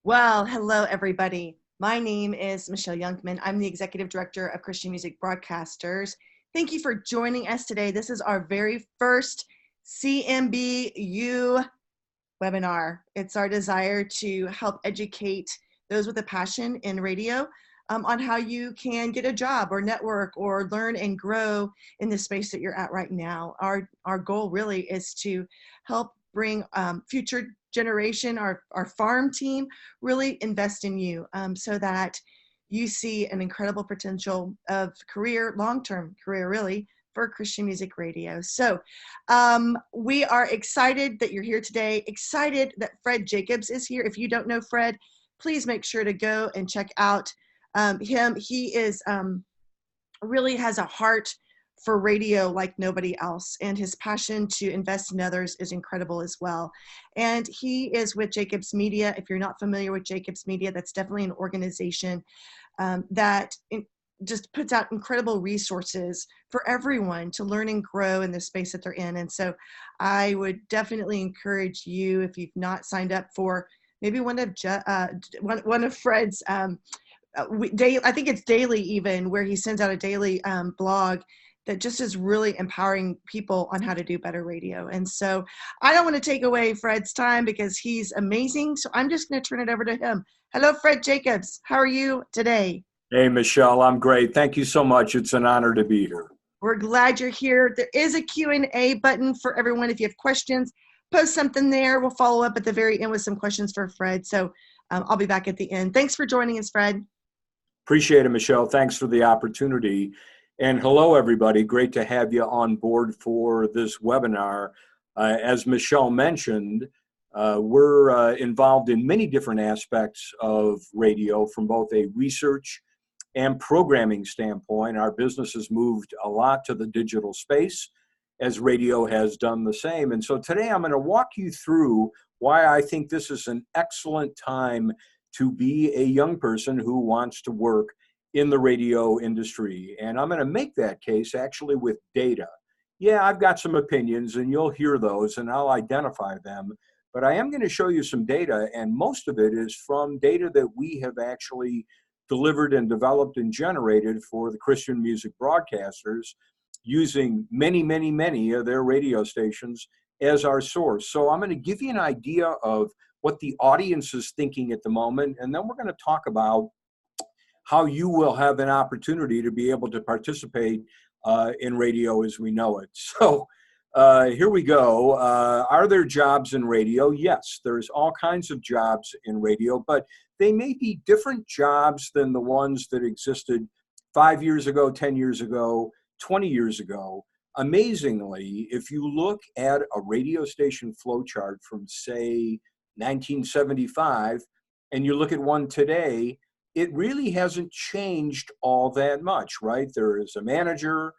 Well, hello, everybody. My name is Michelle Youngman. I'm the Executive Director of Christian Music Broadcasters. Thank you for joining us today. This is our very first CMBU webinar. It's our desire to help educate those with a passion in radio on how you can get a job or network or learn and grow in the space that you're at right now. Our goal really is to help bring future generation, our farm team, really invest in you so that you see an incredible potential of career, long-term career really, for Christian music radio. So we are excited that you're here today, excited that Fred Jacobs is here. If you don't know Fred, please make sure to go and check out him. He is really has a heart for radio like nobody else, and his passion to invest in others is incredible as well. And he is with Jacobs Media. If you're not familiar with Jacobs Media, that's definitely an organization that just puts out incredible resources for everyone to learn and grow in the space that they're in. And so I would definitely encourage you, if you've not signed up for maybe one of Fred's I think it's daily even, where he sends out a daily blog that just is really empowering people on how to do better radio. And so I don't want to take away Fred's time because he's amazing. So I'm just going to turn it over to him. Hello, Fred Jacobs. How are you today? Hey, Michelle, I'm great. Thank you so much. It's an honor to be here. We're glad you're here. There is a Q&A button for everyone. If you have questions, post something there. We'll follow up at the very end with some questions for Fred. So I'll be back at the end. Thanks for joining us, Fred. Appreciate it, Michelle. Thanks for the opportunity. And hello, everybody. Great to have you on board for this webinar. As Michelle mentioned, we're involved in many different aspects of radio from both a research and programming standpoint. Our business has moved a lot to the digital space, as radio has done the same. And so today I'm going to walk you through why I think this is an excellent time to be a young person who wants to work in the radio industry. And I'm going to make that case actually with data. Yeah, I've got some opinions and you'll hear those and I'll identify them, but I am going to show you some data, and most of it is from data that we have actually delivered and developed and generated for the Christian music broadcasters using many, many, many of their radio stations as our source. So I'm going to give you an idea of what the audience is thinking at the moment, and then we're going to talk about how you will have an opportunity to be able to participate in radio as we know it. So here we go. Are there jobs in radio? Yes, there's all kinds of jobs in radio, but they may be different jobs than the ones that existed 5 years ago, 10 years ago, 20 years ago. Amazingly, if you look at a radio station flow chart from, say, 1975, and you look at one today, it really hasn't changed all that much, right? There is a manager,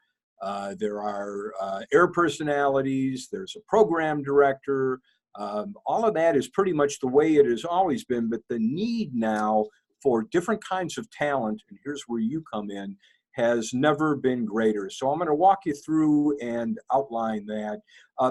there are air personalities, there's a program director. All of that is pretty much the way it has always been, but the need now for different kinds of talent, and here's where you come in, has never been greater. So I'm going to walk you through and outline that.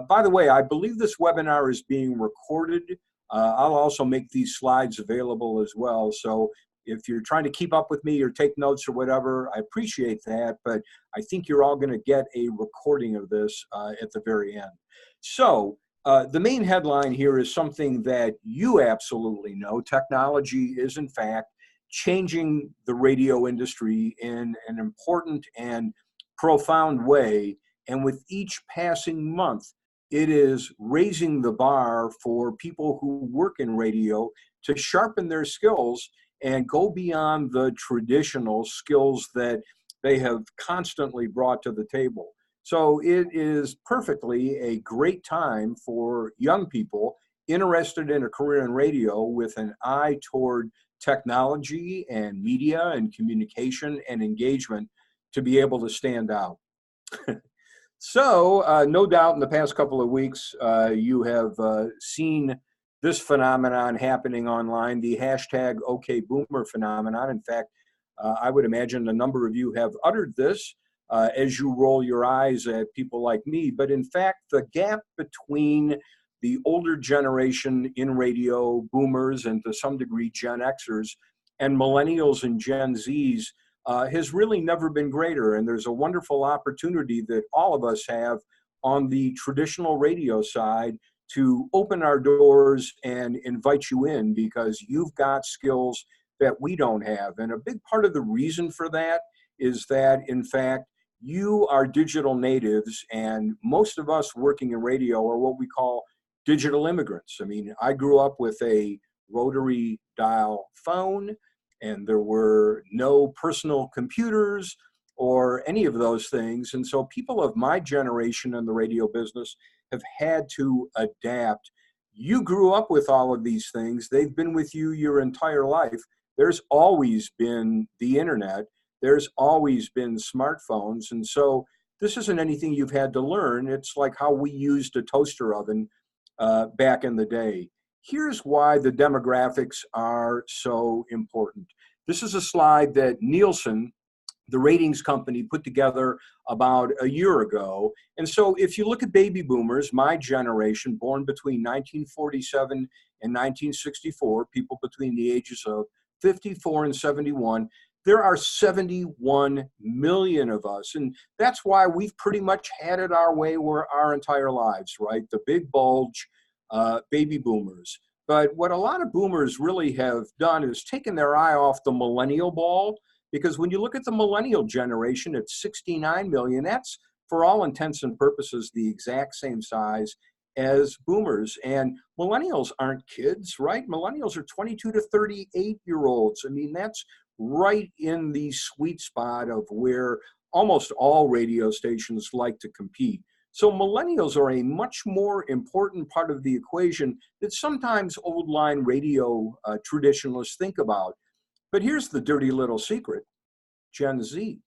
By the way, I believe this webinar is being recorded. I'll also make these slides available as well. So if you're trying to keep up with me or take notes or whatever, I appreciate that, but I think you're all going to get a recording of this at the very end. So the main headline here is something that you absolutely know. Technology is, in fact, changing the radio industry in an important and profound way. And with each passing month, it is raising the bar for people who work in radio to sharpen their skills and go beyond the traditional skills that they have constantly brought to the table. So it is perfectly a great time for young people interested in a career in radio with an eye toward technology and media and communication and engagement to be able to stand out. So no doubt in the past couple of weeks, you have seen this phenomenon happening online, the hashtag OKBoomer phenomenon. In fact, I would imagine a number of you have uttered this. as you roll your eyes at people like me. But in fact, the gap between the older generation in radio, boomers, and to some degree Gen Xers, and millennials and Gen Zs has really never been greater. And there's a wonderful opportunity that all of us have on the traditional radio side to open our doors and invite you in, because you've got skills that we don't have. And a big part of the reason for that is that, in fact, you are digital natives, and most of us working in radio are what we call digital immigrants. I mean, I grew up with a rotary dial phone, and there were no personal computers or any of those things. And so people of my generation in the radio business have had to adapt. You grew up with all of these things. They've been with you your entire life. There's always been the internet. There's always been smartphones. And so this isn't anything you've had to learn. It's like how we used a toaster oven back in the day. Here's why the demographics are so important. This is a slide that Nielsen, the ratings company, put together about a year ago. And so if you look at baby boomers, my generation, born between 1947 and 1964, people between the ages of 54 and 71, there are 71 million of us. And that's why we've pretty much had it our way our entire lives, right? The big bulge, baby boomers. But what a lot of boomers really have done is taken their eye off the millennial ball, because when you look at the millennial generation at 69 million, that's for all intents and purposes the exact same size as boomers. And millennials aren't kids, right? Millennials are 22 to 38-year-olds. I mean, that's right in the sweet spot of where almost all radio stations like to compete. So millennials are a much more important part of the equation that sometimes old line radio traditionalists think about. But here's the dirty little secret: Gen Z.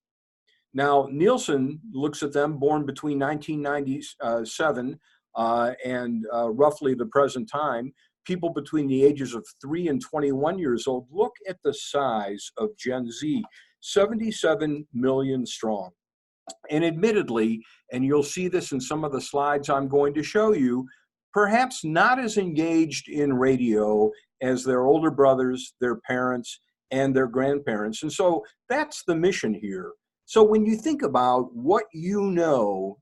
Now, Nielsen looks at them born between 1997 and roughly the present time. People between the ages of 3 and 21 years old. Look at the size of Gen Z, 77 million strong. And admittedly, and you'll see this in some of the slides I'm going to show you, perhaps not as engaged in radio as their older brothers, their parents, and their grandparents. And so that's the mission here. So when you think about what you know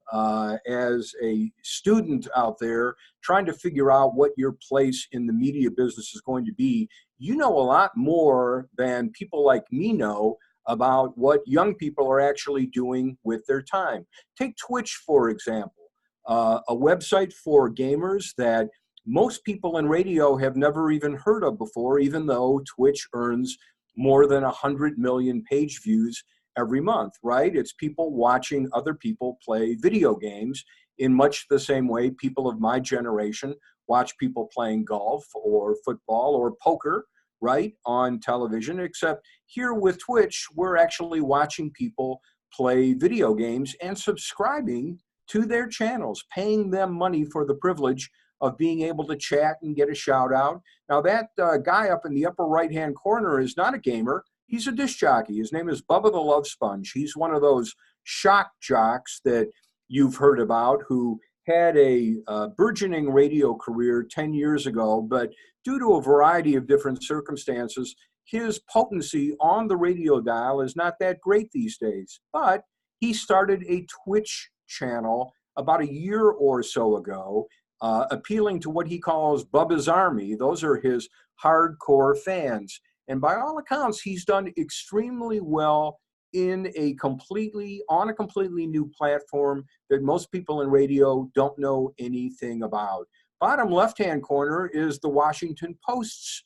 as a student out there trying to figure out what your place in the media business is going to be, you know a lot more than people like me know about what young people are actually doing with their time. Take Twitch, for example, a website for gamers that most people in radio have never even heard of before, even though Twitch earns more than 100 million page views every month, right? It's people watching other people play video games in much the same way people of my generation watch people playing golf or football or poker, right, on television. Except here with Twitch, we're actually watching people play video games and subscribing to their channels, paying them money for the privilege of being able to chat and get a shout out. Now that guy up in the upper right-hand corner is not a gamer. He's a disc jockey. His name is Bubba the Love Sponge. He's one of those shock jocks that you've heard about who had a burgeoning radio career 10 years ago, but due to a variety of different circumstances, his potency on the radio dial is not that great these days. But he started a Twitch channel about a year or so ago, appealing to what he calls Bubba's Army. Those are his hardcore fans. And by all accounts, he's done extremely well on a completely new platform that most people in radio don't know anything about. Bottom left-hand corner is the Washington Post's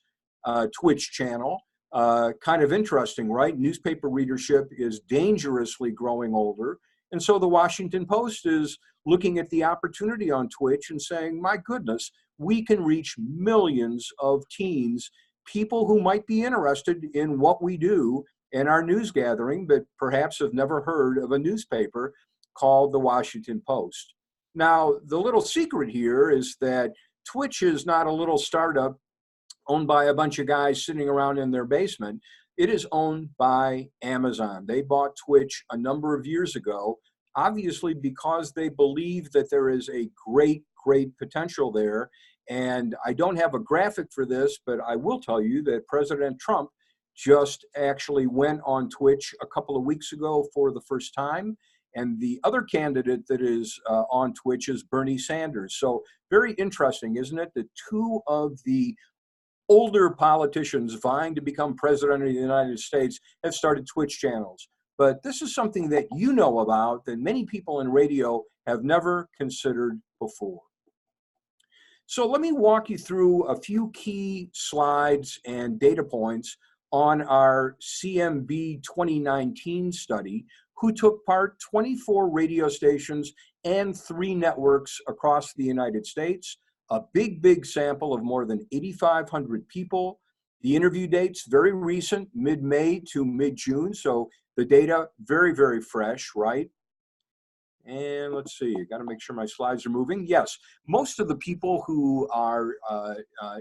Twitch channel. Kind of interesting, right? Newspaper readership is dangerously growing older. And so the Washington Post is looking at the opportunity on Twitch and saying, my goodness, we can reach millions of teens, people who might be interested in what we do in our news gathering, but perhaps have never heard of a newspaper called the Washington Post. Now, the little secret here is that Twitch is not a little startup owned by a bunch of guys sitting around in their basement. It is owned by Amazon. They bought Twitch a number of years ago, obviously because they believe that there is a great, great potential there. And I don't have a graphic for this, but I will tell you that President Trump just actually went on Twitch a couple of weeks ago for the first time. And the other candidate that is on Twitch is Bernie Sanders. So very interesting, isn't it? That two of the older politicians vying to become president of the United States have started Twitch channels. But this is something that you know about that many people in radio have never considered before. So let me walk you through a few key slides and data points on our CMB 2019 study, who took part 24 radio stations and 3 networks across the United States, a big, big sample of more than 8,500 people. The interview dates very recent, mid-May to mid-June, so the data very, very fresh, right? And let's see, I got to make sure my slides are moving. Yes, most of the people who are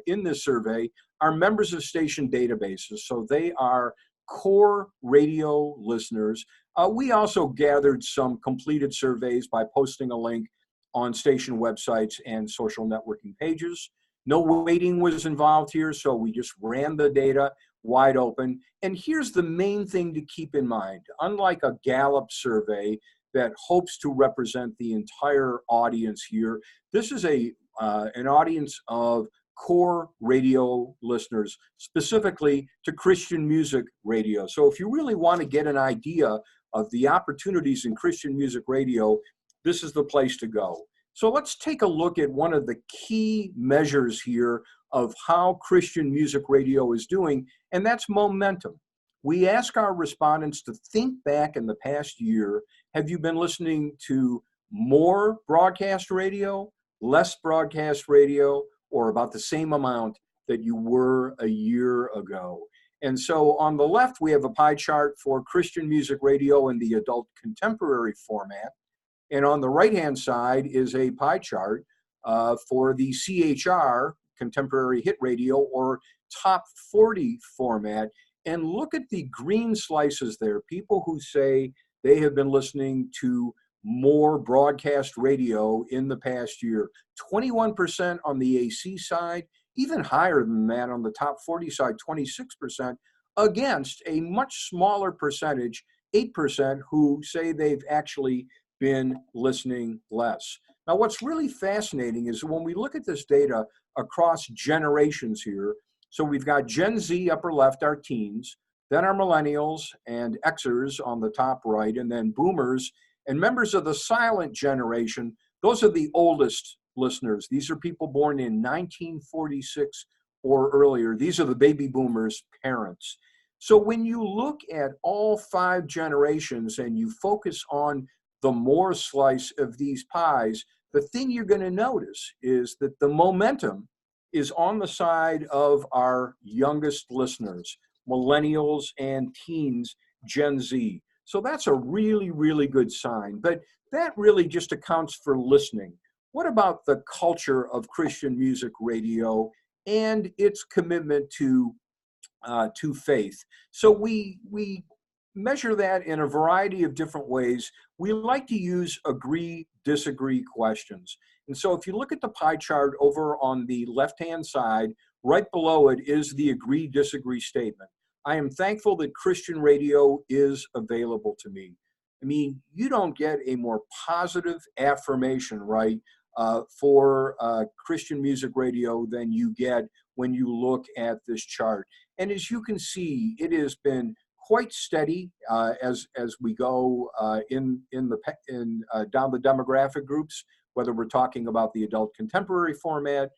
in this survey are members of station databases, so they are core radio listeners. We also gathered some completed surveys by posting a link on station websites and social networking pages. No weighting was involved here, so we just ran the data wide open. And here's the main thing to keep in mind. Unlike a Gallup survey that hopes to represent the entire audience here, this is an audience of core radio listeners, specifically to Christian music radio. So if you really want to get an idea of the opportunities in Christian music radio, this is the place to go. So let's take a look at one of the key measures here of how Christian music radio is doing, and that's momentum. We ask our respondents to think back in the past year. Have you been listening to more broadcast radio, less broadcast radio, or about the same amount that you were a year ago? And so on the left, we have a pie chart for Christian music radio in the adult contemporary format. And on the right-hand side is a pie chart for the CHR, contemporary hit radio, or top 40 format. And look at the green slices there, people who say they have been listening to more broadcast radio in the past year. 21% on the AC side, even higher than that on the top 40 side, 26%, against a much smaller percentage, 8%, who say they've actually been listening less. Now, what's really fascinating is when we look at this data across generations here, so we've got Gen Z upper left, our teens, then our millennials and Xers on the top right, and then boomers and members of the silent generation. Those are the oldest listeners. These are people born in 1946 or earlier. These are the baby boomers' parents. So when you look at all 5 generations and you focus on the more slice of these pies, the thing you're going to notice is that the momentum is on the side of our youngest listeners, millennials and teens, Gen Z. So that's a really, really good sign. But that really just accounts for listening. What about the culture of Christian music radio and its commitment to faith? So we measure that in a variety of different ways. We like to use agree, disagree questions. And so if you look at the pie chart over on the left-hand side, right below it is the agree, disagree statement. I am thankful that Christian radio is available to me. I mean, you don't get a more positive affirmation, right, for Christian music radio than you get when you look at this chart. And as you can see, it has been quite steady as we go down the demographic groups, whether we're talking about the adult contemporary format,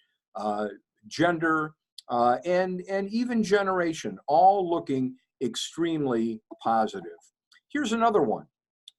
gender, and even generation, all looking extremely positive. Here's another one.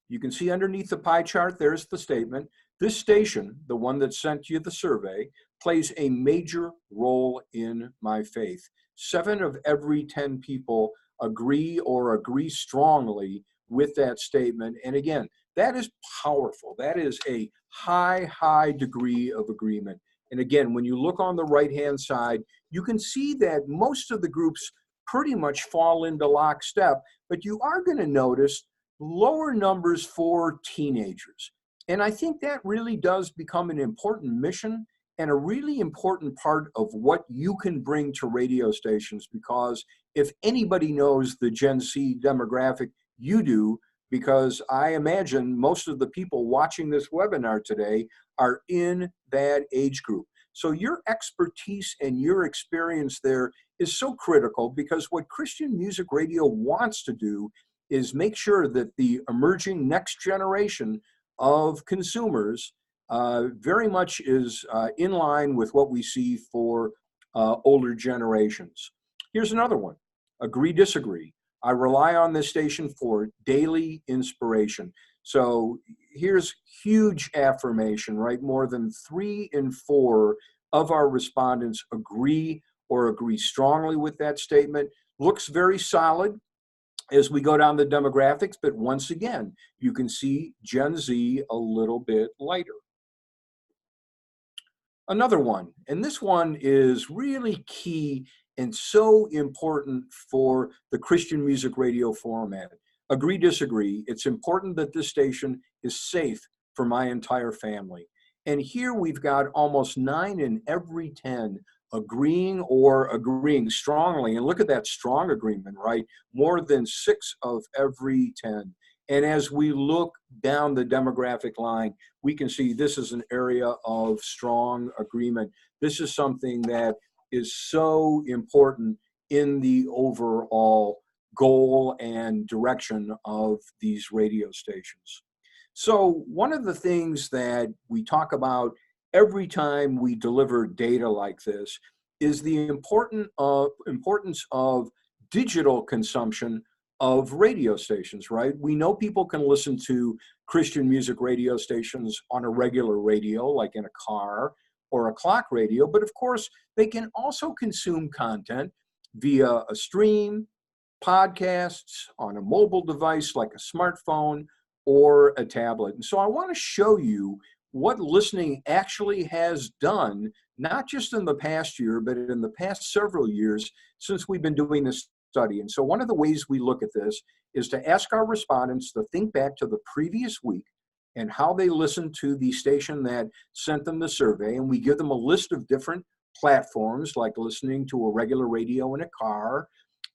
You can see underneath the pie chart, there's the statement. This station, the one that sent you the survey, plays a major role in my faith. 7 of every 10 people agree or agree strongly with that statement. And again, that is powerful. That is a high, high degree of agreement. And again, when you look on the right-hand side, you can see that most of the groups pretty much fall into lockstep, but you are going to notice lower numbers for teenagers. And I think that really does become an important mission and a really important part of what you can bring to radio stations, because if anybody knows the Gen Z demographic, you do, because I imagine most of the people watching this webinar today are in that age group. So your expertise and your experience there is so critical, because what Christian Music Radio wants to do is make sure that the emerging next generation of consumers very much is in line with what we see for older generations. Here's another one: agree, disagree. I rely on this station for daily inspiration. So here's huge affirmation, right? More than 3 in 4 of our respondents agree or agree strongly with that statement. Looks very solid as we go down the demographics, but once again, you can see Gen Z a little bit lighter. Another one, and this one is really key and so important for the Christian Music Radio format. Agree, disagree. It's important that this station is safe for my entire family. And here we've got almost 9 in every 10 agreeing or agreeing strongly. And look at that strong agreement, right? More than 6 of every 10. And as we look down the demographic line, we can see this is an area of strong agreement. This is something that is so important in the overall goal and direction of these radio stations. So one of the things that we talk about every time we deliver data like this is the importance of digital consumption of radio stations, right? We know people can listen to Christian music radio stations on a regular radio, like in a car or a clock radio, but of course, they can also consume content via a stream, podcasts, on a mobile device like a smartphone or a tablet. And so I want to show you what listening actually has done, not just in the past year, but in the past several years since we've been doing this study. And so one of the ways we look at this is to ask our respondents to think back to the previous week and how they listened to the station that sent them the survey. And we give them a list of different platforms, like listening to a regular radio in a car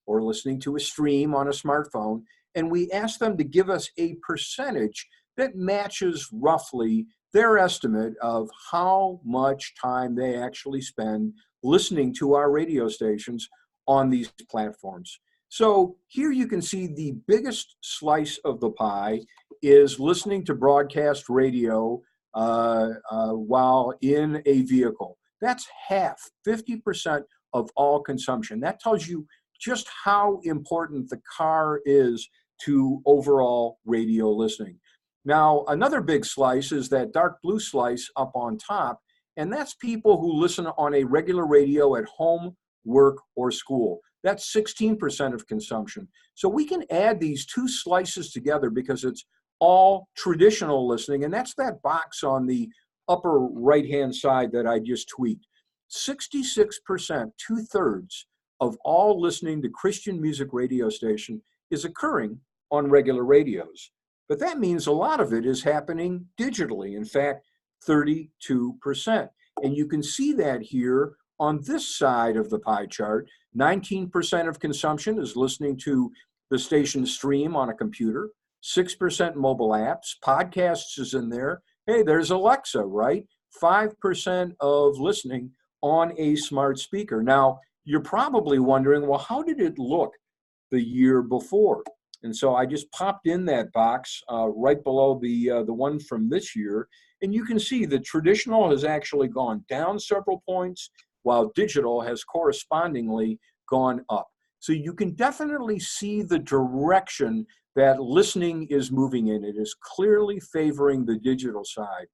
or listening to a stream on a smartphone. And we ask them to give us a percentage that matches roughly their estimate of how much time they actually spend listening to our radio stations on these platforms. So here you can see the biggest slice of the pie is listening to broadcast radio while in a vehicle. That's half, 50% of all consumption. That tells you just how important the car is to overall radio listening. Now, another big slice is that dark blue slice up on top, and that's people who listen on a regular radio at home, work, or school. That's 16% of consumption. So we can add these two slices together because it's all traditional listening, and that's that box on the upper right-hand side that I just tweaked. 66%, 2/3 of all listening to Christian music radio station is occurring on regular radios. But that means a lot of it is happening digitally. In fact, 32%. And you can see that here on this side of the pie chart. 19% of consumption is listening to the station stream on a computer, 6% mobile apps, podcasts is in there. Hey, there's Alexa, right? 5% of listening on a smart speaker. Now, you're probably wondering, well, how did it look the year before? And so I just popped in that box right below the one from this year. And you can see the traditional has actually gone down several points, while digital has correspondingly gone up. So you can definitely see the direction that listening is moving in. It is clearly favoring the digital side.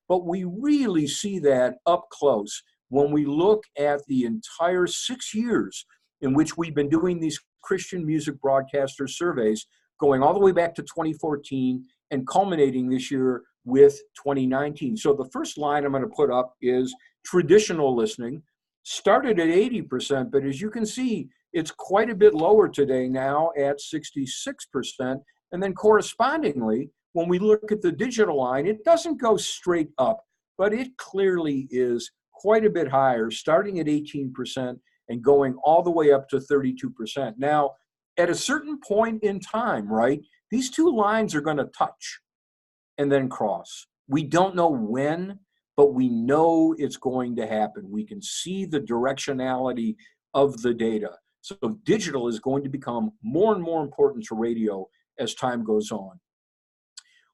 But we really see that up close when we look at the entire 6 years in which we've been doing these Christian music broadcaster surveys, going all the way back to 2014 and culminating this year with 2019. So the first line I'm going to put up is traditional listening. Started at 80%, but as you can see, It's quite a bit lower today now at 66%. And then correspondingly, when we look at the digital line, it doesn't go straight up, but it clearly is quite a bit higher, starting at 18% and going all the way up to 32%. Now, at a certain point in time, right, these two lines are going to touch and then cross. We don't know when, but we know it's going to happen. We can see the directionality of the data. So digital is going to become more and more important to radio as time goes on.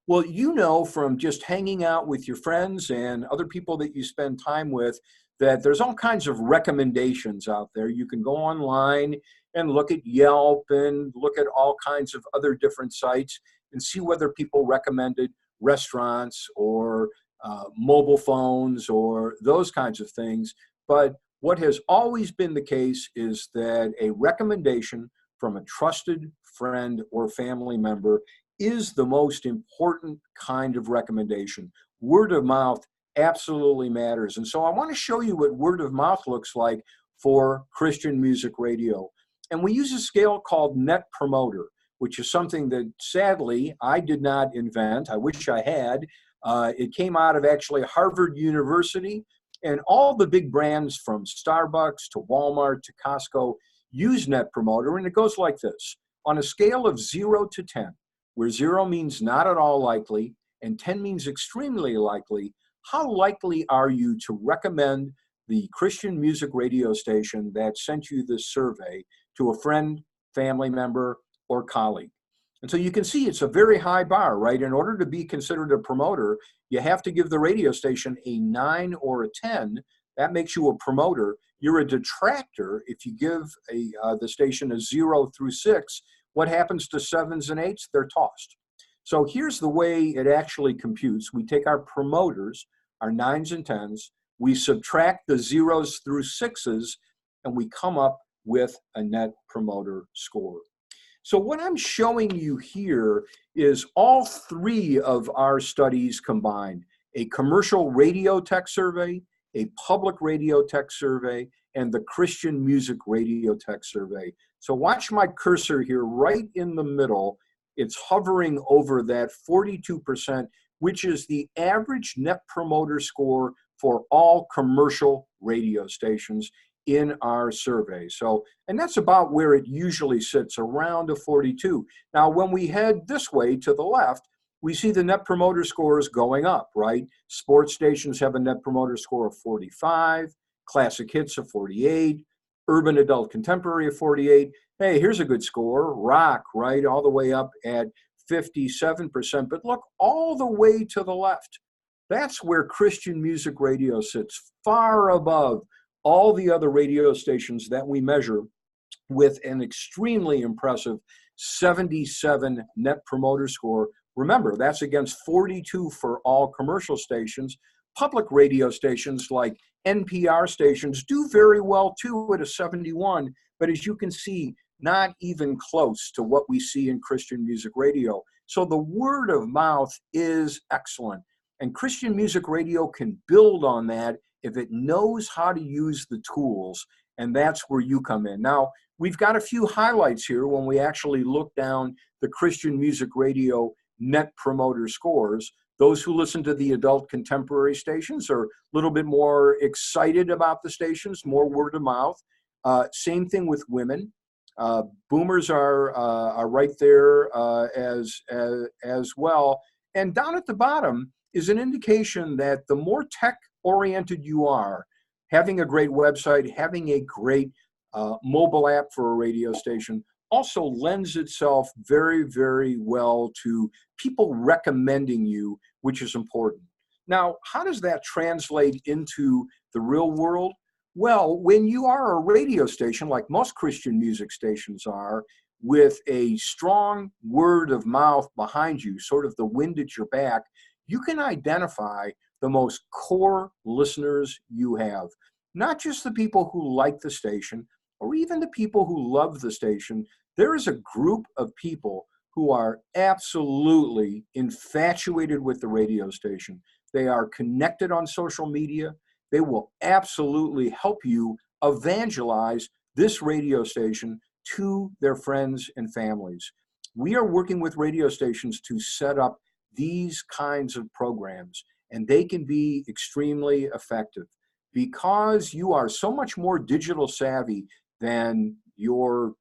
Well, you know from just hanging out with your friends and other people that you spend time with that there's all kinds of recommendations out there. You can go online and look at Yelp and look at all kinds of other different sites and see whether people recommended restaurants or mobile phones or those kinds of things. But what has always been the case is that a recommendation from a trusted friend or family member is the most important kind of recommendation. Word of mouth absolutely matters. And so I want to show you what word of mouth looks like for Christian music radio. And we use a scale called Net Promoter, which is something that sadly I did not invent. I wish I had. It came out of actually Harvard University, and all the big brands from Starbucks to Walmart to Costco use Net Promoter, and it goes like this. On a scale of 0 to 10, where 0 means not at all likely and 10 means extremely likely, how likely are you to recommend the Christian music radio station that sent you this survey to a friend, family member, or colleague? And so you can see it's a very high bar, right? In order to be considered a promoter, you have to give the radio station a 9 or a 10. That makes you a promoter. You're a detractor if you give the station a 0 through 6. What happens to 7s and 8s? They're tossed. So here's the way it actually computes. We take our promoters, our 9s and 10s, we subtract the 0s through 6s, and we come up with a net promoter score. So what I'm showing you here is all three of our studies combined: a commercial radio tech survey, a public radio tech survey, and the Christian music radio tech survey. So watch my cursor here right in the middle. It's hovering over that 42%, which is the average net promoter score for all commercial radio stations in our survey. So, and that's about where it usually sits, around a 42. Now, when we head this way to the left, we see the net promoter scores going up, right? Sports stations have a net promoter score of 45, classic hits of 48, urban adult contemporary of 48. Hey, here's a good score, rock, right, all the way up at 57%. But look, all the way to the left, that's where Christian music radio sits, far above all the other radio stations that we measure, with an extremely impressive 77 net promoter score. Remember, that's against 42 for all commercial stations. Public radio stations like NPR stations do very well too at a 71, but as you can see, not even close to what we see in Christian music radio. So the word of mouth is excellent, and Christian music radio can build on that if it knows how to use the tools, and that's where you come in. Now, we've got a few highlights here when we actually look down the Christian music radio net promoter scores. Those who listen to the adult contemporary stations are a little bit more excited about the stations, more word of mouth. Same thing with women. Boomers are right there as well. And down at the bottom is an indication that the more tech-oriented you are, having a great website, having a great mobile app for a radio station also lends itself very, very well to people recommending you, which is important. Now, how does that translate into the real world? Well, when you are a radio station, like most Christian music stations are, with a strong word of mouth behind you, sort of the wind at your back, you can identify the most core listeners you have. Not just the people who like the station, or even the people who love the station. There is a group of people who are absolutely infatuated with the radio station. They are connected on social media. They will absolutely help you evangelize this radio station to their friends and families. We are working with radio stations to set up these kinds of programs, and they can be extremely effective because you are so much more digital savvy than your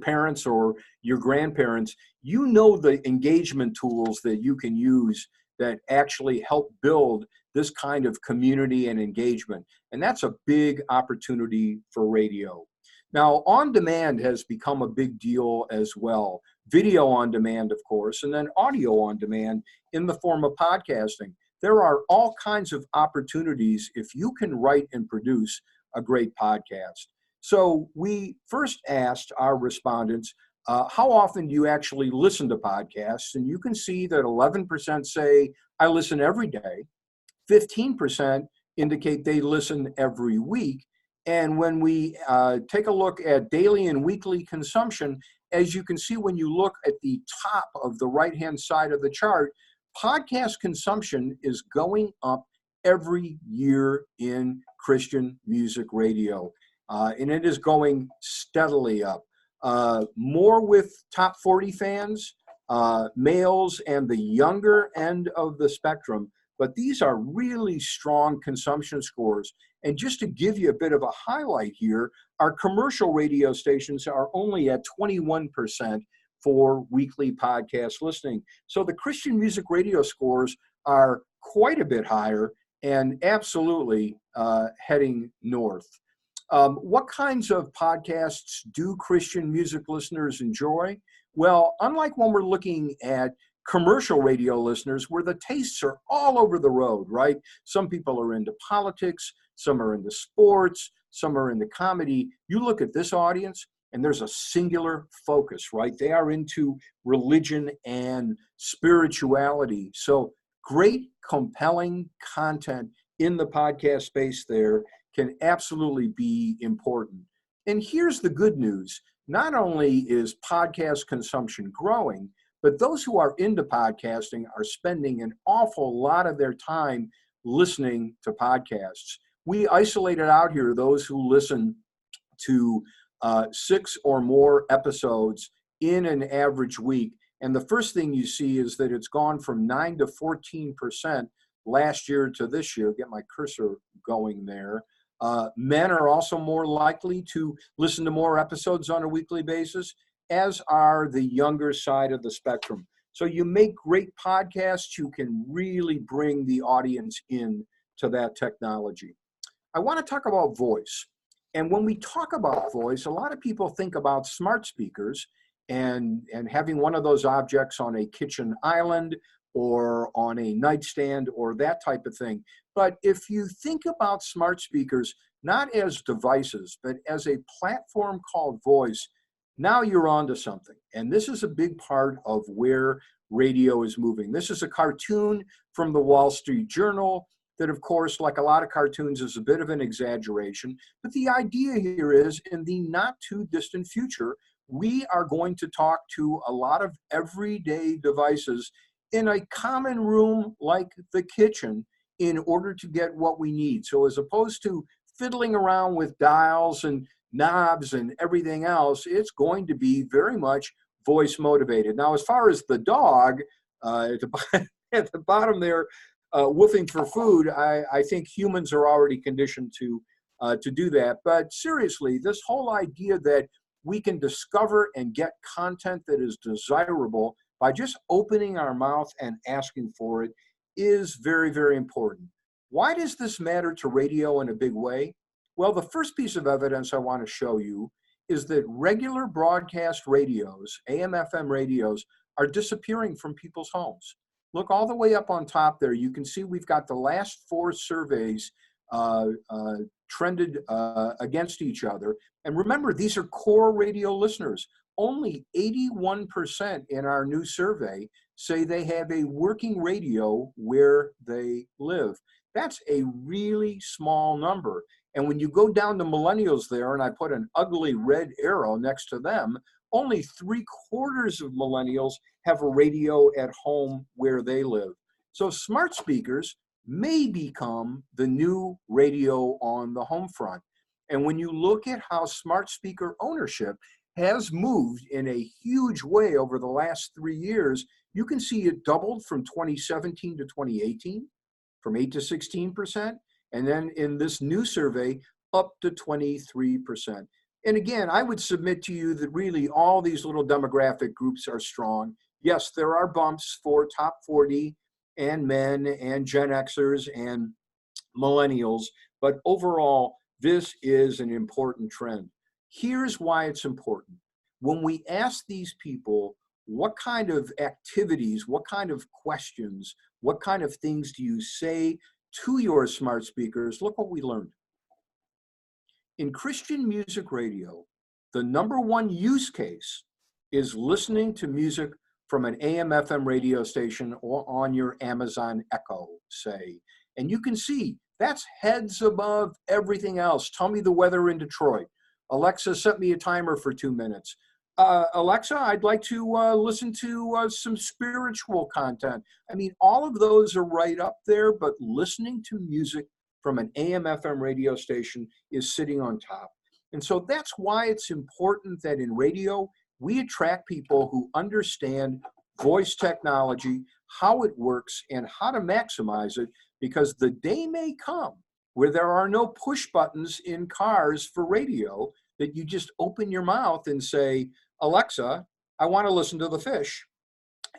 parents or your grandparents. You know the engagement tools that you can use that actually help build this kind of community and engagement. And that's a big opportunity for radio. Now, on demand has become a big deal as well. Video on demand, of course, and then audio on demand in the form of podcasting. There are all kinds of opportunities if you can write and produce a great podcast. So we first asked our respondents, how often do you actually listen to podcasts? And you can see that 11% say, I listen every day. 15% indicate they listen every week. And when we take a look at daily and weekly consumption, as you can see when you look at the top of the right-hand side of the chart, podcast consumption is going up every year in Christian music radio. And it is going steadily up. More with top 40 fans, males, and the younger end of the spectrum. But these are really strong consumption scores. And just to give you a bit of a highlight here, our commercial radio stations are only at 21% for weekly podcast listening. So the Christian music radio scores are quite a bit higher and absolutely heading north. What kinds of podcasts do Christian music listeners enjoy? Well, unlike when we're looking at commercial radio listeners where the tastes are all over the road, right? Some people are into politics, some are into sports, some are into comedy. You look at this audience and there's a singular focus, right? They are into religion and spirituality. So great, compelling content in the podcast space there can absolutely be important. And here's the good news. Not only is podcast consumption growing, but those who are into podcasting are spending an awful lot of their time listening to podcasts. We isolated out here those who listen to 6 or more episodes in an average week. And the first thing you see is that it's gone from 9 to 14% last year to this year. Get my cursor going there. Men are also more likely to listen to more episodes on a weekly basis, as are the younger side of the spectrum. So you make great podcasts, you can really bring the audience in to that technology. I want to talk about voice. And when we talk about voice, a lot of people think about smart speakers and having one of those objects on a kitchen island or on a nightstand or that type of thing. But if you think about smart speakers, not as devices, but as a platform called voice, now you're onto something. And this is a big part of where radio is moving. This is a cartoon from the Wall Street Journal that, of course, like a lot of cartoons, is a bit of an exaggeration. But the idea here is, in the not too distant future, we are going to talk to a lot of everyday devices in a common room like the kitchen in order to get what we need. So as opposed to fiddling around with dials and knobs and everything else, it's going to be very much voice motivated. Now, as far as the dog at the bottom there, woofing for food, I think humans are already conditioned to do that. But seriously, this whole idea that we can discover and get content that is desirable by just opening our mouth and asking for it is very, very important. Why does this matter to radio in a big way? Well, the first piece of evidence I want to show you is that regular broadcast radios, AM/FM radios, are disappearing from people's homes. Look all the way up on top there. You can see we've got the last 4 surveys trended against each other. And remember, these are core radio listeners. Only 81% in our new survey say they have a working radio where they live. That's a really small number. And when you go down to millennials there, and I put an ugly red arrow next to them, only 3/4 of millennials have a radio at home where they live. So smart speakers may become the new radio on the home front. And when you look at how smart speaker ownership has moved in a huge way over the last 3 years, you can see it doubled from 2017 to 2018, from 8 to 16%. And then in this new survey, up to 23%. And again, I would submit to you that really all these little demographic groups are strong. Yes, there are bumps for top 40 and men and Gen Xers and millennials, but overall, this is an important trend. Here's why it's important. When we ask these people, what kind of activities, what kind of questions, what kind of things do you say to your smart speakers? Look what we learned. In Christian music radio, the #1 use case is listening to music from an AM/FM radio station or on your Amazon Echo, say. And you can see that's heads above everything else. Tell me the weather in Detroit. Alexa, set me a timer for 2 minutes. Alexa, I'd like to listen to some spiritual content. I mean, all of those are right up there, but listening to music from an AM/FM radio station is sitting on top. And so that's why it's important that in radio, we attract people who understand voice technology, how it works, and how to maximize it, because the day may come where there are no push buttons in cars for radio, that you just open your mouth and say, Alexa, I want to listen to the fish.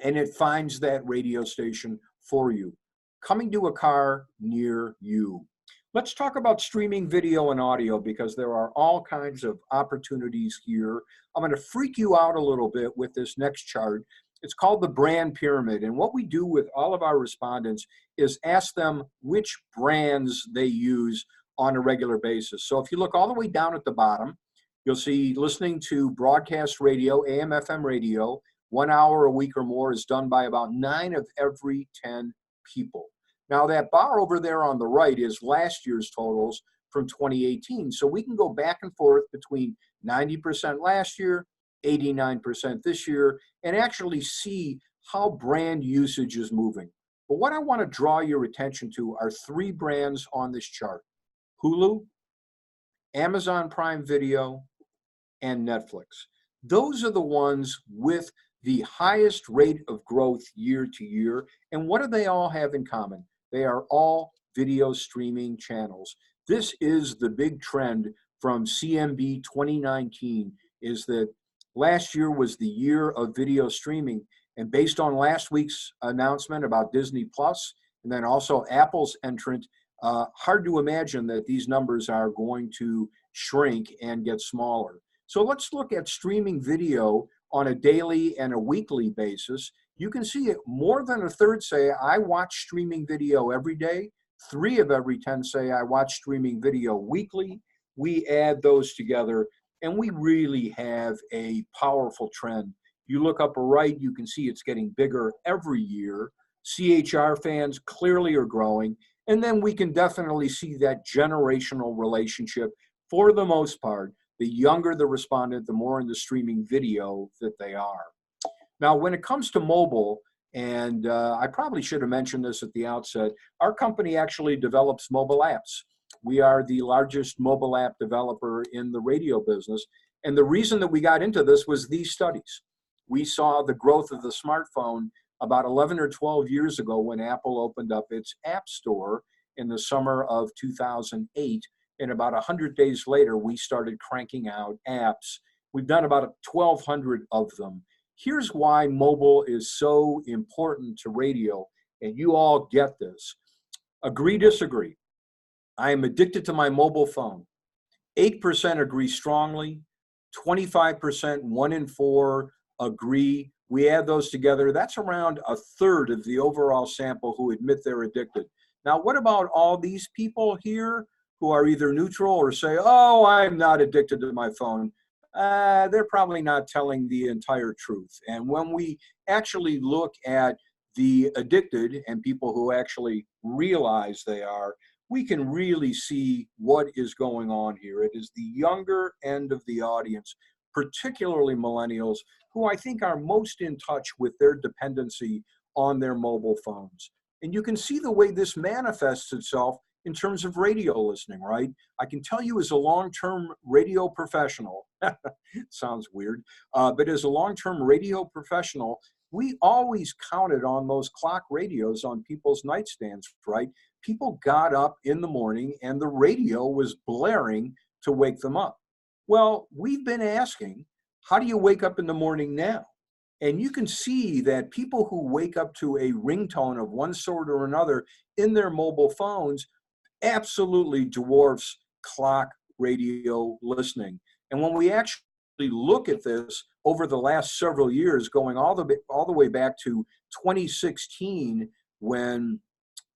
And it finds that radio station for you, coming to a car near you. Let's talk about streaming video and audio, because there are all kinds of opportunities here. I'm going to freak you out a little bit with this next chart. It's called the brand pyramid. And what we do with all of our respondents is ask them which brands they use on a regular basis. So if you look all the way down at the bottom, you'll see listening to broadcast radio, AM/FM radio, 1 hour a week or more is done by about 9 of every 10 people. Now that bar over there on the right is last year's totals from 2018. So we can go back and forth between 90% last year, 89% this year, and actually see how brand usage is moving. But what I want to draw your attention to are 3 brands on this chart: Hulu, Amazon Prime Video, and Netflix. Those are the ones with the highest rate of growth year to year. And what do they all have in common? They are all video streaming channels. This is the big trend from CMB 2019, is that last year was the year of video streaming. And based on last week's announcement about Disney Plus, and then also Apple's entrant, hard to imagine that these numbers are going to shrink and get smaller. So let's look at streaming video on a daily and a weekly basis. You can see it, more than a third say, I watch streaming video every day. 3 of every 10 say, I watch streaming video weekly. We add those together, and we really have a powerful trend. You look upper right, you can see it's getting bigger every year. CHR fans clearly are growing. And then we can definitely see that generational relationship. For the most part, the younger the respondent, the more in the streaming video that they are. Now, when it comes to mobile, and I probably should have mentioned this at the outset, our company actually develops mobile apps. We are the largest mobile app developer in the radio business. And the reason that we got into this was these studies. We saw the growth of the smartphone about 11 or 12 years ago when Apple opened up its app store in the summer of 2008. And about 100 days later, we started cranking out apps. We've done about 1,200 of them. Here's why mobile is so important to radio, and you all get this. Agree, disagree. I am addicted to my mobile phone. 8% agree strongly. 25%, 1 in 4, agree. We add those together. That's around a third of the overall sample who admit they're addicted. Now, what about all these people here who are either neutral or say, oh, I'm not addicted to my phone? They're probably not telling the entire truth. And when we actually look at the addicted and people who actually realize they are, we can really see what is going on here. It is the younger end of the audience, particularly millennials, who I think are most in touch with their dependency on their mobile phones. And you can see the way this manifests itself in terms of radio listening, right? I can tell you as a long-term radio professional, sounds weird, but as a long-term radio professional, we always counted on those clock radios on people's nightstands, right? People got up in the morning and the radio was blaring to wake them up. Well, we've been asking, how do you wake up in the morning now? And you can see that people who wake up to a ringtone of one sort or another in their mobile phones absolutely dwarfs clock radio listening. And when we actually look at this over the last several years, going all the way back to 2016, when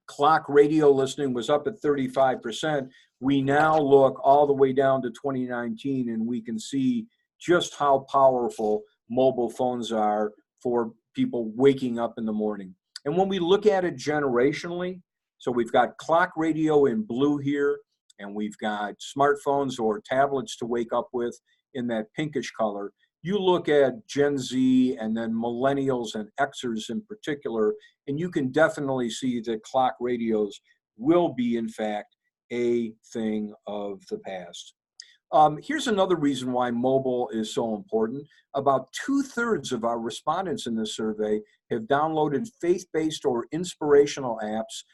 clock radio listening was up at 35%, we now look all the way down to 2019 and we can see just how powerful mobile phones are for people waking up in the morning. And when we look at it generationally, so we've got clock radio in blue here, and we've got smartphones or tablets to wake up with in that pinkish color. You look at Gen Z and then millennials and Xers in particular, and you can definitely see that clock radios will be, in fact, a thing of the past. Here's another reason why mobile is so important. About 2/3 of our respondents in this survey have downloaded faith-based or inspirational apps.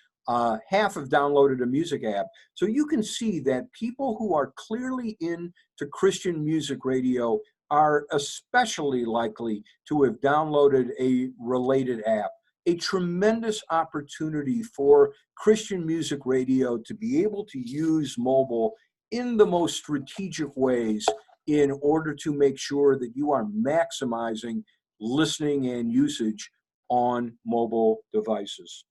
Half have downloaded a music app. So you can see that people who are clearly into Christian music radio are especially likely to have downloaded a related app. A tremendous opportunity for Christian music radio to be able to use mobile in the most strategic ways in order to make sure that you are maximizing listening and usage on mobile devices.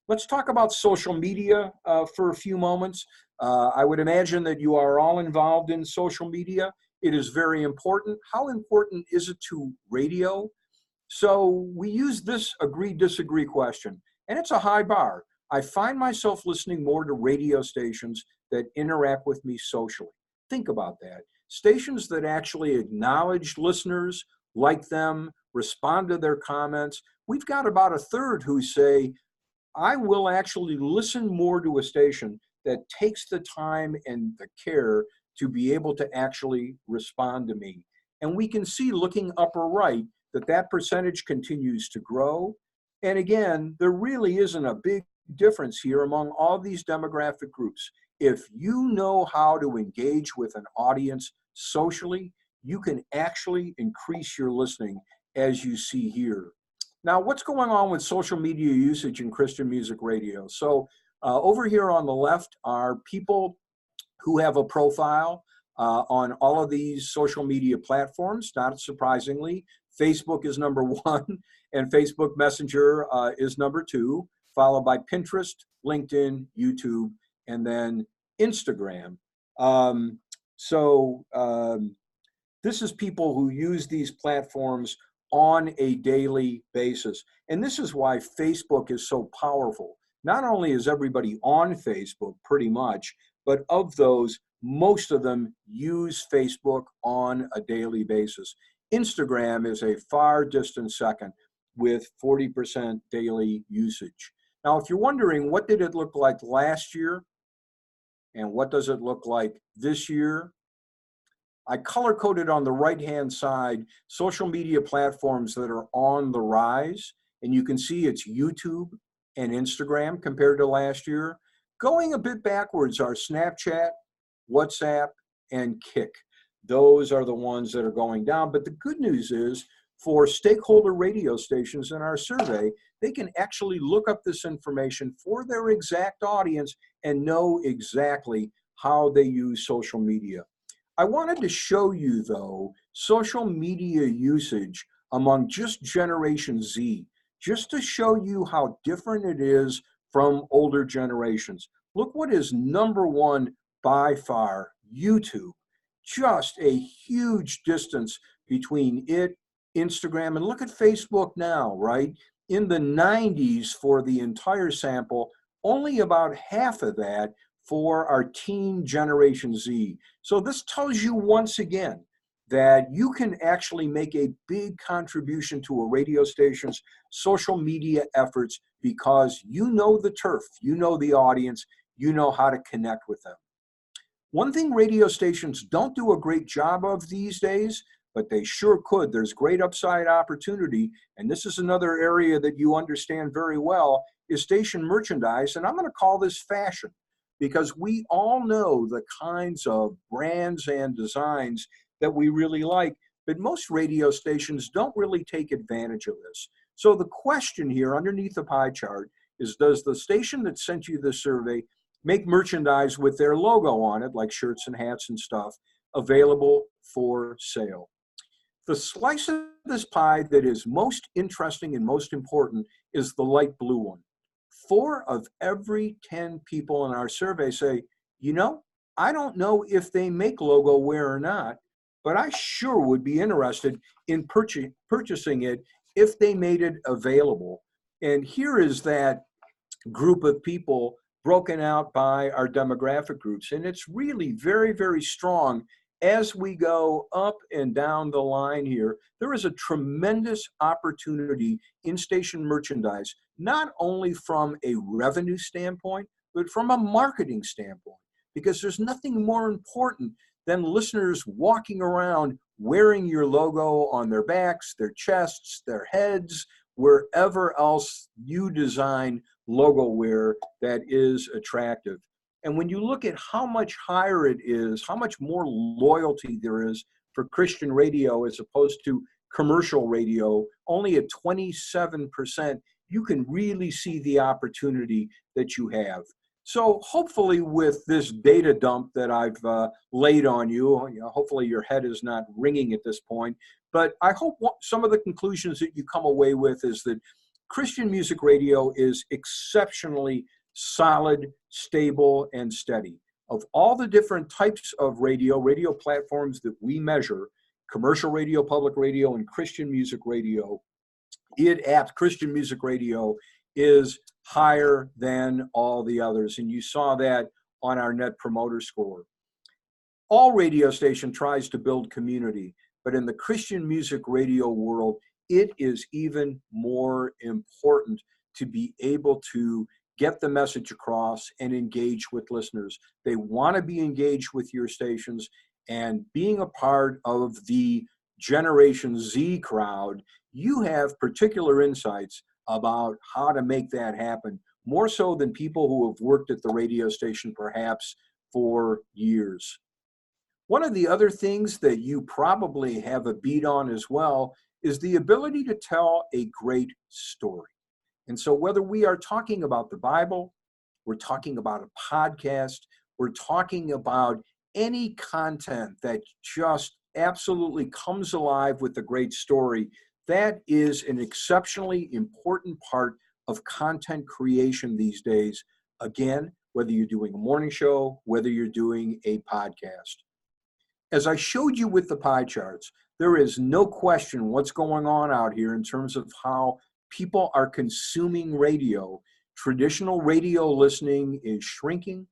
Let's talk about social media for a few moments. I would imagine that you are all involved in social media. It is very important. How important is it to radio? So we use this agree-disagree question, and it's a high bar. I find myself listening more to radio stations that interact with me socially. Think about that. Stations that actually acknowledge listeners, like them, respond to their comments. We've got about 1/3 who say, I will actually listen more to a station that takes the time and the care to be able to actually respond to me. And we can see, looking upper right, that that percentage continues to grow. And again, there really isn't a big difference here among all these demographic groups. If you know how to engage with an audience socially, you can actually increase your listening, as you see here. Now, what's going on with social media usage in Christian music radio? So over here on the left are people who have a profile on all of these social media platforms. Not surprisingly, Facebook is number 1, and Facebook Messenger is number 2, followed by Pinterest, LinkedIn, YouTube, and then Instagram. This is people who use these platforms on a daily basis. And this is why Facebook is so powerful. Not only is everybody on Facebook pretty much, but of those, most of them use Facebook on a daily basis. Instagram is a far distant second with 40% daily usage. Now, if you're wondering, what did it look like last year and what does it look like this year? I color-coded on the right-hand side social media platforms that are on the rise, and you can see it's YouTube and Instagram compared to last year. Going a bit backwards are Snapchat, WhatsApp, and Kik. Those are the ones that are going down. But the good news is, for stakeholder radio stations in our survey, they can actually look up this information for their exact audience and know exactly how they use social media. I wanted to show you, though, social media usage among just Generation Z, just to show you how different it is from older generations. Look what is number 1 by far, YouTube. Just a huge distance between it, Instagram, and look at Facebook now, right? In the 90s for the entire sample, only about half of that for our teen Generation Z. So this tells you once again that you can actually make a big contribution to a radio station's social media efforts because you know the turf, you know the audience, you know how to connect with them. One thing radio stations don't do a great job of these days, but they sure could. There's great upside opportunity, and this is another area that you understand very well, is station merchandise, and I'm going to call this fashion, because we all know the kinds of brands and designs that we really like, but most radio stations don't really take advantage of this. So the question here underneath the pie chart is, does the station that sent you the survey make merchandise with their logo on it, like shirts and hats and stuff, available for sale? The slice of this pie that is most interesting and most important is the light blue one. 4 of every 10 people in our survey say, you know, I don't know if they make logo wear or not, but I sure would be interested in purchasing it if they made it available. And here is that group of people broken out by our demographic groups. And it's really very, very strong. As we go up and down the line here, there is a tremendous opportunity in station merchandise, not only from a revenue standpoint, but from a marketing standpoint, because there's nothing more important than listeners walking around wearing your logo on their backs, their chests, their heads, wherever else you design logo wear that is attractive. And when you look at how much higher it is, how much more loyalty there is for Christian radio as opposed to commercial radio, only at 27%, you can really see the opportunity that you have. So hopefully with this data dump that I've laid on you, hopefully your head is not ringing at this point, but I hope some of the conclusions that you come away with is that Christian music radio is exceptionally solid, stable, and steady. Of all the different types of radio platforms that we measure, commercial radio, public radio, and Christian music radio, Christian music radio is higher than all the others. And you saw that on our Net Promoter Score. All radio station tries to build community, but in the Christian music radio world, it is even more important to be able to get the message across and engage with listeners. They want to be engaged with your stations, and being a part of the Generation Z crowd, you have particular insights about how to make that happen, more so than people who have worked at the radio station perhaps for years. One of the other things that you probably have a beat on as well is the ability to tell a great story. And so whether we are talking about the Bible, we're talking about a podcast, we're talking about any content that just absolutely comes alive with a great story, that is an exceptionally important part of content creation these days. Again, whether you're doing a morning show, whether you're doing a podcast. As I showed you with the pie charts, there is no question what's going on out here in terms of how people are consuming radio. Traditional radio listening is shrinking.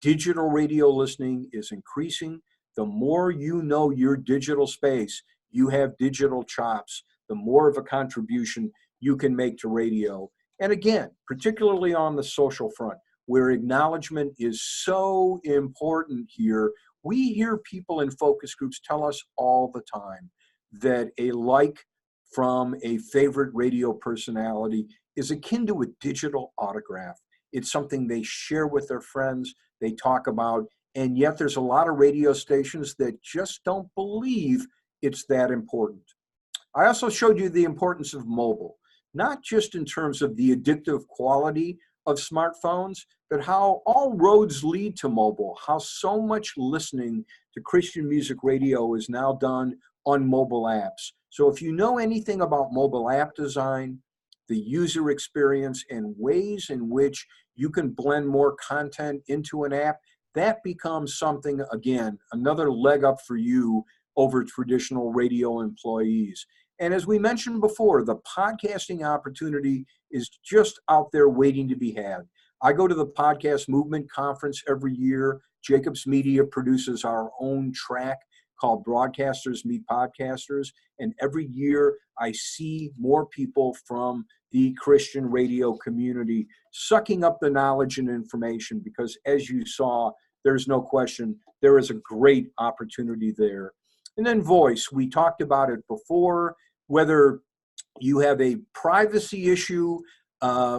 Digital radio listening is increasing. The more you know your digital space, you have digital chops, the more of a contribution you can make to radio. And again, particularly on the social front, where acknowledgement is so important here, we hear people in focus groups tell us all the time that a like from a favorite radio personality is akin to a digital autograph. It's something they share with their friends, they talk about, and yet there's a lot of radio stations that just don't believe it's that important. I also showed you the importance of mobile, not just in terms of the addictive quality of smartphones, but how all roads lead to mobile, how so much listening to Christian music radio is now done on mobile apps. So if you know anything about mobile app design, the user experience, and ways in which you can blend more content into an app, that becomes something, again, another leg up for you over traditional radio employees. And as we mentioned before, the podcasting opportunity is just out there waiting to be had. I go to the Podcast Movement Conference every year. Jacobs Media produces our own track called Broadcasters Meet Podcasters. And every year I see more people from the the Christian radio community, sucking up the knowledge and information, because as you saw, there's no question, there is a great opportunity there. And then voice, we talked about it before, whether you have a privacy issue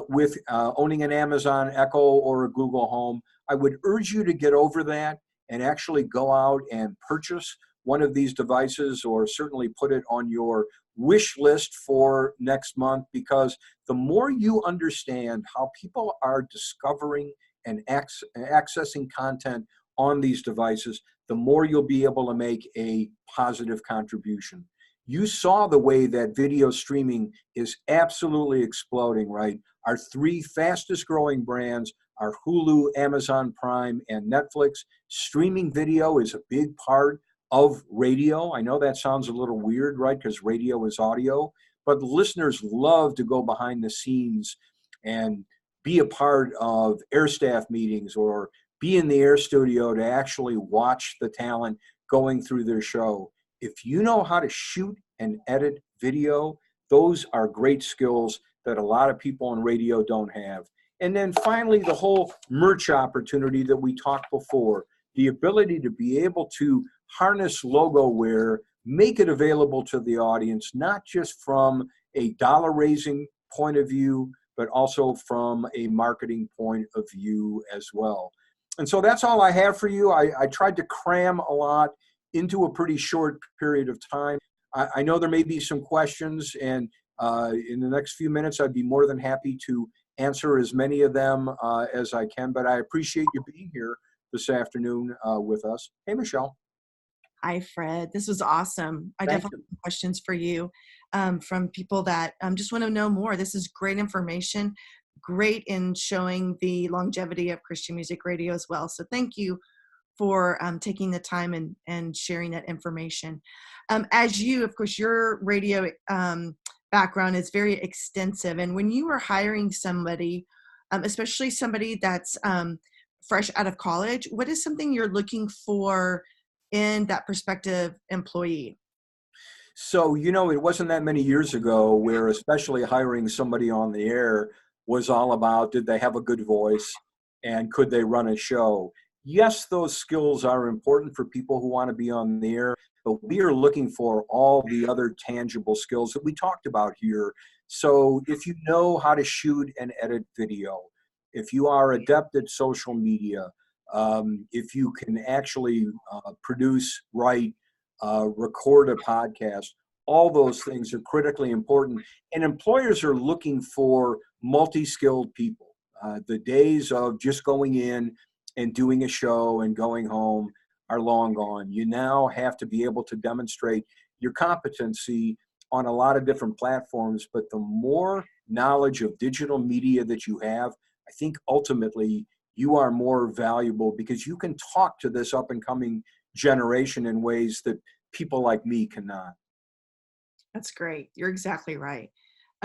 with owning an Amazon Echo or a Google Home, I would urge you to get over that and actually go out and purchase one of these devices, or certainly put it on your wish list for next month, because the more you understand how people are discovering and accessing content on these devices, the more you'll be able to make a positive contribution. You saw the way that video streaming is absolutely exploding, right? Our three fastest growing brands are Hulu, Amazon Prime, and Netflix. Streaming video is a big part of radio. I know that sounds a little weird, right? Because radio is audio, but listeners love to go behind the scenes and be a part of air staff meetings, or be in the air studio to actually watch the talent going through their show. If you know how to shoot and edit video, those are great skills that a lot of people on radio don't have. And then finally, the whole merch opportunity that we talked before, the ability to be able to harness logo wear, make it available to the audience, not just from a dollar raising point of view, but also from a marketing point of view as well. And so that's all I have for you. I tried to cram a lot into a pretty short period of time. I know there may be some questions, and in the next few minutes, I'd be more than happy to answer as many of them as I can, but I appreciate you being here this afternoon with us. Hey, Michelle. Hi, Fred. This was awesome. I Thank definitely have questions for you from people that just want to know more. This is great information, great in showing the longevity of Christian music radio as well. So thank you for taking the time and sharing that information. As you, of course, your radio background is very extensive. And when you are hiring somebody, especially somebody that's fresh out of college, what is something you're looking for in that prospective employee? So, you know, it wasn't that many years ago where especially hiring somebody on the air was all about, did they have a good voice and could they run a show? Yes, those skills are important for people who want to be on the air, but we are looking for all the other tangible skills that we talked about here. So if you know how to shoot and edit video, if you are adept at social media, if you can actually produce, write, record a podcast, all those things are critically important. And employers are looking for multi-skilled people. The days of just going in and doing a show and going home are long gone. You now have to be able to demonstrate your competency on a lot of different platforms, but the more knowledge of digital media that you have, I think ultimately you are more valuable, because you can talk to this up and coming generation in ways that people like me cannot. That's great. You're exactly right.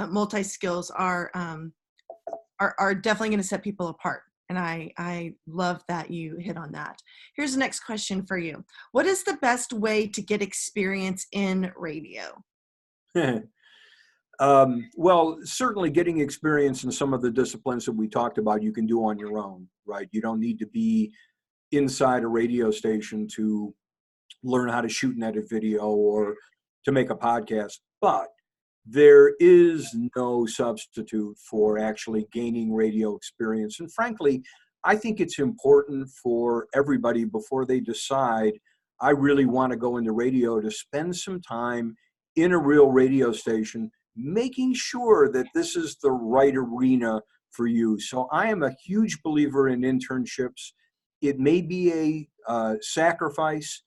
Multi-skills are definitely going to set people apart. And I love that you hit on that. Here's the next question for you. What is the best way to get experience in radio? Well, certainly getting experience in some of the disciplines that we talked about, you can do on your own, right? You don't need to be inside a radio station to learn how to shoot and edit video or to make a podcast. But there is no substitute for actually gaining radio experience. And frankly, I think it's important for everybody before they decide, I really want to go into radio, to spend some time in a real radio station, making sure that this is the right arena for you. So I am a huge believer in internships. It may be a sacrifice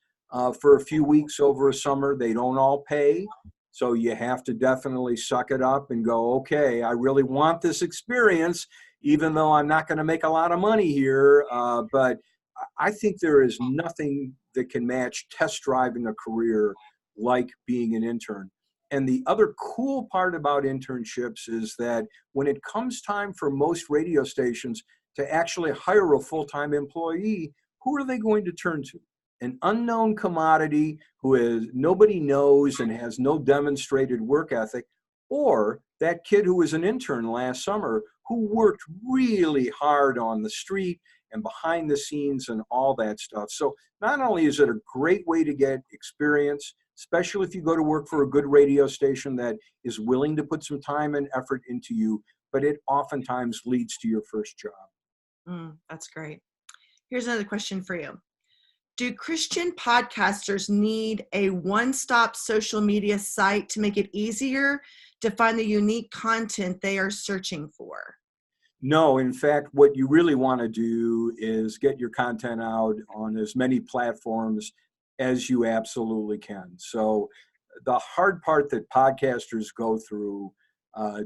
for a few weeks over a summer. They don't all pay. So you have to definitely suck it up and go, okay, I really want this experience, even though I'm not going to make a lot of money here. But I think there is nothing that can match test driving a career like being an intern. And the other cool part about internships is that when it comes time for most radio stations to actually hire a full-time employee, who are they going to turn to? An unknown commodity who is nobody knows and has no demonstrated work ethic, or that kid who was an intern last summer who worked really hard on the street and behind the scenes and all that stuff. So not only is it a great way to get experience, especially if you go to work for a good radio station that is willing to put some time and effort into you, but it oftentimes leads to your first job. That's great. Here's another question for you. Do Christian podcasters need a one-stop social media site to make it easier to find the unique content they are searching for? No, in fact, what you really want to do is get your content out on as many platforms as you absolutely can. So the hard part that podcasters go through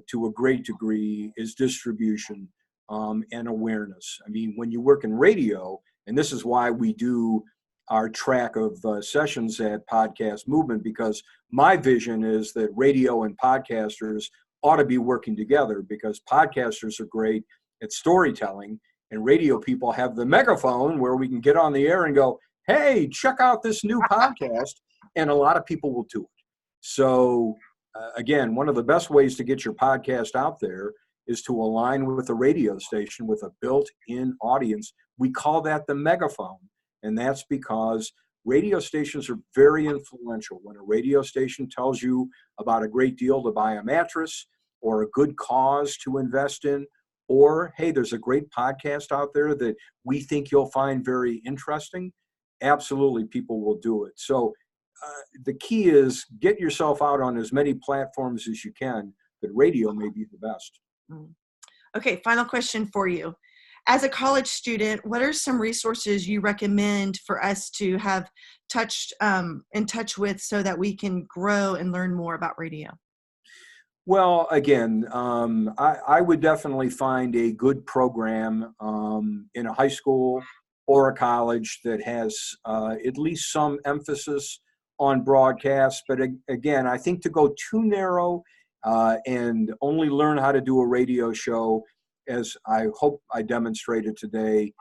to a great degree is distribution and awareness. I mean, when you work in radio, and this is why we do our track of sessions at Podcast Movement, because my vision is that radio and podcasters ought to be working together, because podcasters are great at storytelling and radio people have the megaphone where we can get on the air and go, hey, check out this new podcast. And a lot of people will do it. So again, one of the best ways to get your podcast out there is to align with a radio station with a built-in audience. We call that the megaphone. And that's because radio stations are very influential. When a radio station tells you about a great deal to buy a mattress, or a good cause to invest in, or, hey, there's a great podcast out there that we think you'll find very interesting, absolutely people will do it. So the key is get yourself out on as many platforms as you can, but radio may be the best. Okay, final question for you. As a college student, what are some resources you recommend for us to have in touch with so that we can grow and learn more about radio? Well, again, I would definitely find a good program in a high school or a college that has at least some emphasis on broadcast. But again, I think to go too narrow and only learn how to do a radio show, as I hope I demonstrated today,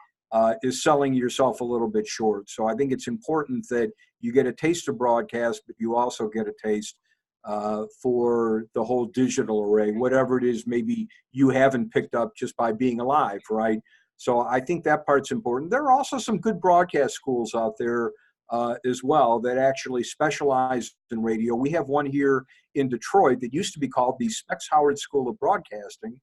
is selling yourself a little bit short. So I think it's important that you get a taste of broadcast, but you also get a taste for the whole digital array, whatever it is maybe you haven't picked up just by being alive, right? So I think that part's important. There are also some good broadcast schools out there as well that actually specialize in radio. We have one here in Detroit that used to be called the Specs Howard School of Broadcasting,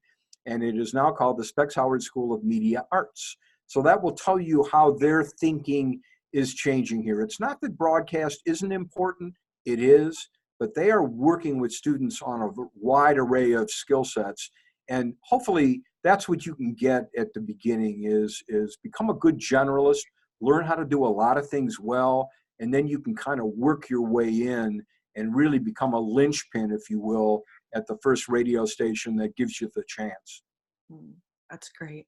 and it is now called the Specs Howard School of Media Arts. So that will tell you how their thinking is changing here. It's not that broadcast isn't important, it is, but they are working with students on a wide array of skill sets. And hopefully that's what you can get at the beginning is become a good generalist, learn how to do a lot of things well, and then you can kind of work your way in and really become a linchpin, if you will, at the first radio station that gives you the chance. That's great.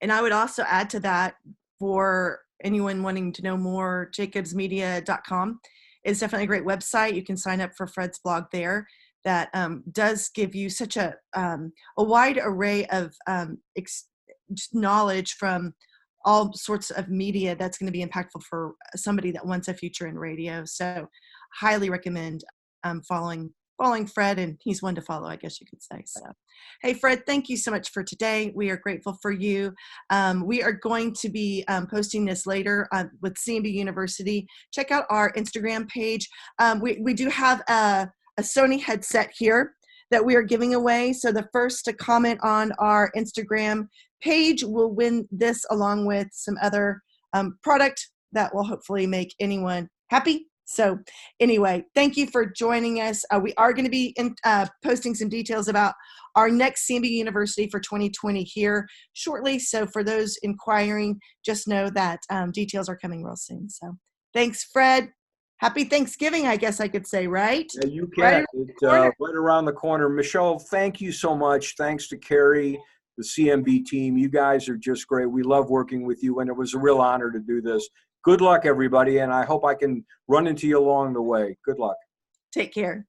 And I would also add to that, for anyone wanting to know more, jacobsmedia.com is definitely a great website. You can sign up for Fred's blog there that does give you such a wide array of knowledge from all sorts of media that's going to be impactful for somebody that wants a future in radio. So highly recommend following Fred, and he's one to follow, I guess you could say. So, hey, Fred, thank you so much for today. We are grateful for you. We are going to be posting this later with CMB University. Check out our Instagram page. We do have a Sony headset here that we are giving away. So the first to comment on our Instagram page will win this, along with some other product that will hopefully make anyone happy. So anyway, thank you for joining us. We are going to be posting some details about our next CMB University for 2020 here shortly. So for those inquiring, just know that details are coming real soon. So thanks, Fred. Happy Thanksgiving, I guess I could say, right? Yeah, you can. It's right around the corner. Michelle, thank you so much. Thanks to Carrie, the CMB team. You guys are just great. We love working with you, and it was a real honor to do this. Good luck, everybody, and I hope I can run into you along the way. Good luck. Take care.